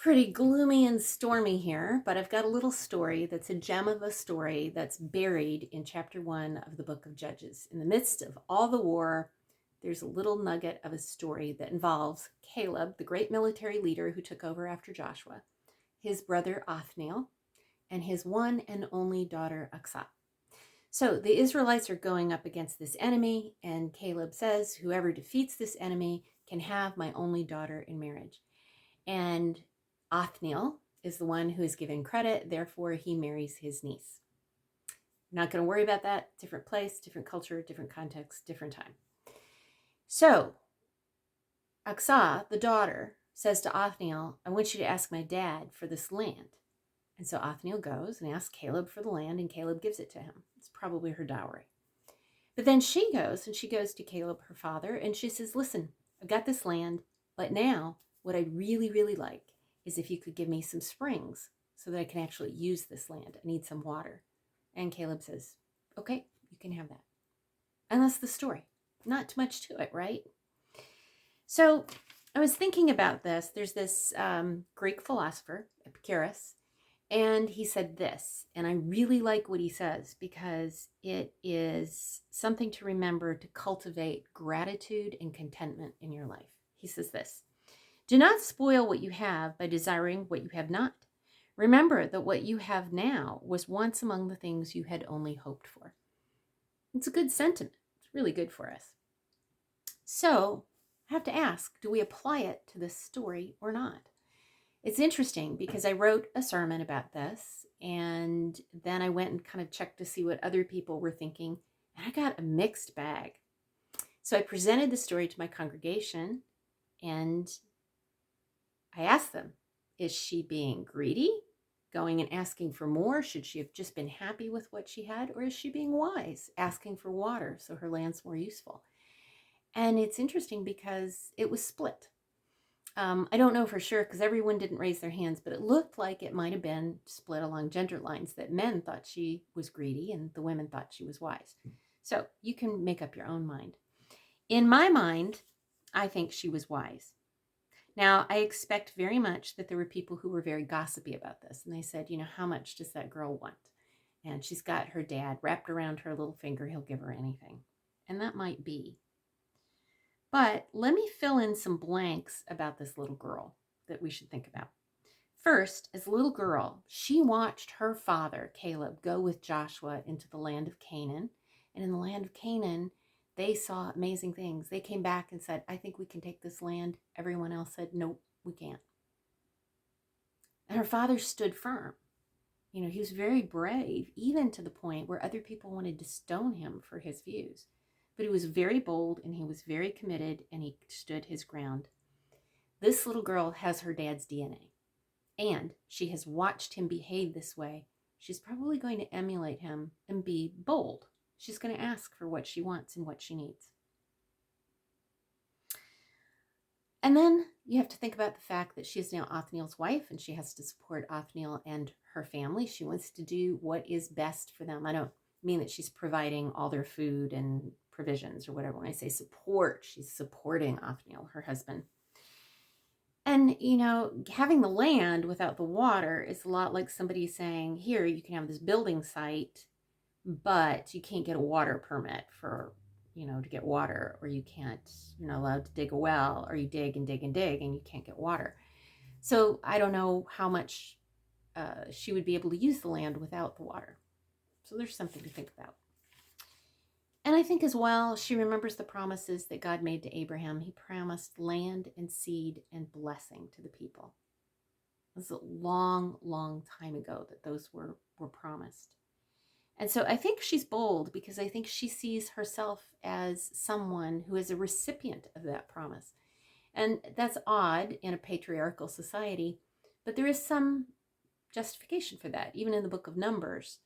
Pretty gloomy and stormy here, but I've got a little story that's a gem of a story that's buried in chapter 1 of the book of Judges. In the midst of all the war, there's a little nugget of a story that involves Caleb, the great military leader who took over after Joshua, his brother Othniel, and his one and only daughter Aksa. So the Israelites are going up against this enemy, and Caleb says, whoever defeats this enemy can have my only daughter in marriage. And Othniel is the one who is given credit, therefore he marries his niece. Not going to worry about that. Different place, different culture, different context, different time. So Aksa, the daughter, says to Othniel, I want you to ask my dad for this land. And so Othniel goes and asks Caleb for the land, and Caleb gives it to him. It's probably her dowry. But then she goes to Caleb, her father, and she says, listen, I've got this land, but now what I'd really, really like is if you could give me some springs so that I can actually use this land. I need some water. And Caleb says, okay, you can have that. And that's the story. Not too much to it, right? So I was thinking about this. There's this Greek philosopher, Epicurus, and he said this, and I really like what he says because it is something to remember to cultivate gratitude and contentment in your life. He says this, do not spoil what you have by desiring what you have not. Remember that what you have now was once among the things you had only hoped for. It's a good sentiment. It's really good for us. So I have to ask, do we apply it to this story or not? It's interesting because I wrote a sermon about this, and then I went and kind of checked to see what other people were thinking, and I got a mixed bag. So I presented the story to my congregation, and I asked them, is she being greedy, going and asking for more? Should she have just been happy with what she had? Or is she being wise, asking for water so her land's more useful? And it's interesting because it was split. I don't know for sure because everyone didn't raise their hands, but it looked like it might have been split along gender lines, that men thought she was greedy and the women thought she was wise. So you can make up your own mind. In my mind, I think she was wise. Now, I expect very much that there were people who were very gossipy about this. And they said, how much does that girl want? And she's got her dad wrapped around her little finger. He'll give her anything. And that might be. But let me fill in some blanks about this little girl that we should think about. First, as a little girl, she watched her father, Caleb, go with Joshua into the land of Canaan. And in the land of Canaan, they saw amazing things. They came back and said, I think we can take this land. Everyone else said, nope, we can't. And her father stood firm. He was very brave, even to the point where other people wanted to stone him for his views. But he was very bold and he was very committed and he stood his ground. This little girl has her dad's DNA and she has watched him behave this way. She's probably going to emulate him and be bold. She's going to ask for what she wants and what she needs. And then you have to think about the fact that she is now Othniel's wife and she has to support Othniel and her family. She wants to do what is best for them. I don't mean that she's providing all their food and provisions or whatever. When I say support, she's supporting Othniel, her husband. And, having the land without the water is a lot like somebody saying, here, you can have this building site, but you can't get a water permit for, to get water, or you can't, you're not allowed to dig a well, or you dig and dig and dig and you can't get water. So I don't know how much she would be able to use the land without the water. So there's something to think about. And I think as well, she remembers the promises that God made to Abraham. He promised land and seed and blessing to the people. It was a long, long time ago that those were promised. And so I think she's bold because I think she sees herself as someone who is a recipient of that promise. And that's odd in a patriarchal society, but there is some justification for that. Even in the book of Numbers,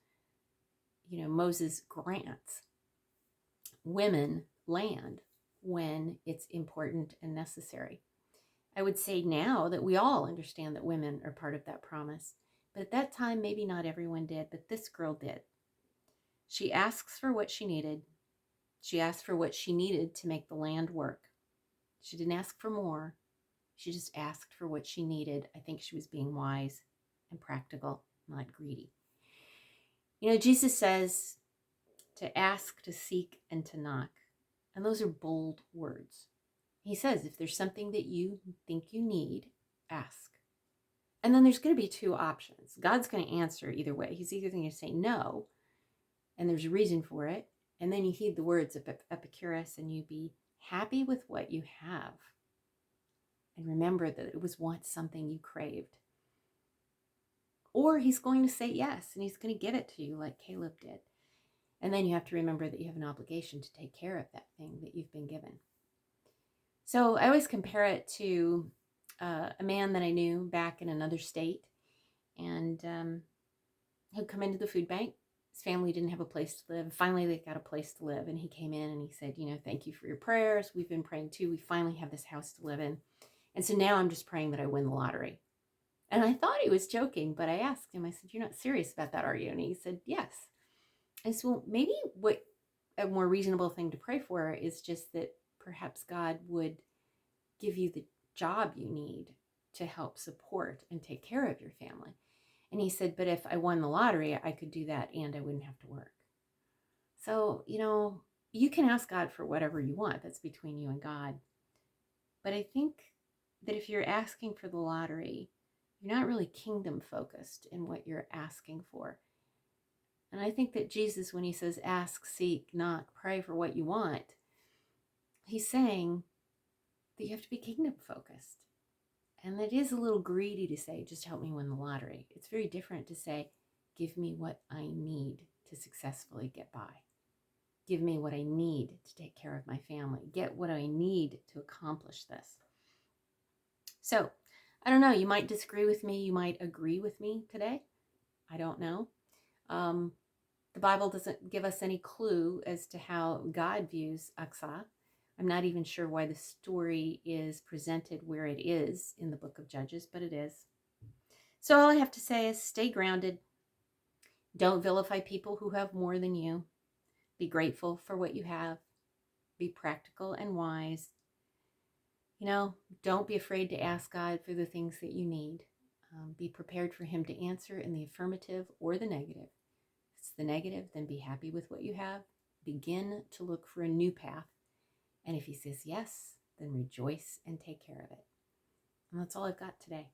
Moses grants women land when it's important and necessary. I would say now that we all understand that women are part of that promise, but at that time, maybe not everyone did, but this girl did. She asks for what she needed. She asked for what she needed to make the land work. She didn't ask for more. She just asked for what she needed. I think she was being wise and practical, not greedy. You know, Jesus says to ask, to seek, and to knock. And those are bold words. He says, if there's something that you think you need, ask. And then there's going to be two options. God's going to answer either way. He's either going to say no, and there's a reason for it. And then you heed the words of Epicurus and you be happy with what you have. And remember that it was once something you craved. Or he's going to say yes, and he's going to give it to you like Caleb did. And then you have to remember that you have an obligation to take care of that thing that you've been given. So I always compare it to a man that I knew back in another state, and he'd come into the food bank. His family didn't have a place to live. Finally, they got a place to live, and he came in and he said, you know, thank you for your prayers. We've been praying too. We finally have this house to live in. And so now I'm just praying that I win the lottery. And I thought he was joking, but I asked him, I said, you're not serious about that, are you? And he said, yes. I said, well, maybe what a more reasonable thing to pray for is just that perhaps God would give you the job you need to help support and take care of your family. And he said, but if I won the lottery, I could do that and I wouldn't have to work. So, you know, you can ask God for whatever you want. That's between you and God. But I think that if you're asking for the lottery, you're not really kingdom focused in what you're asking for. And I think that Jesus, when he says ask, seek, knock, pray for what you want, he's saying that you have to be kingdom focused. And that is a little greedy to say, just help me win the lottery. It's very different to say, give me what I need to successfully get by. Give me what I need to take care of my family. Get what I need to accomplish this. So, I don't know, you might disagree with me. You might agree with me today. I don't know. The Bible doesn't give us any clue as to how God views Aksa. I'm not even sure why the story is presented where it is in the book of Judges, but it is. So all I have to say is stay grounded. Don't vilify people who have more than you. Be grateful for what you have. Be practical and wise. You know, don't be afraid to ask God for the things that you need. Be prepared for him to answer in the affirmative or the negative. If it's the negative, then be happy with what you have. Begin to look for a new path. And if he says yes, then rejoice and take care of it. And that's all I've got today.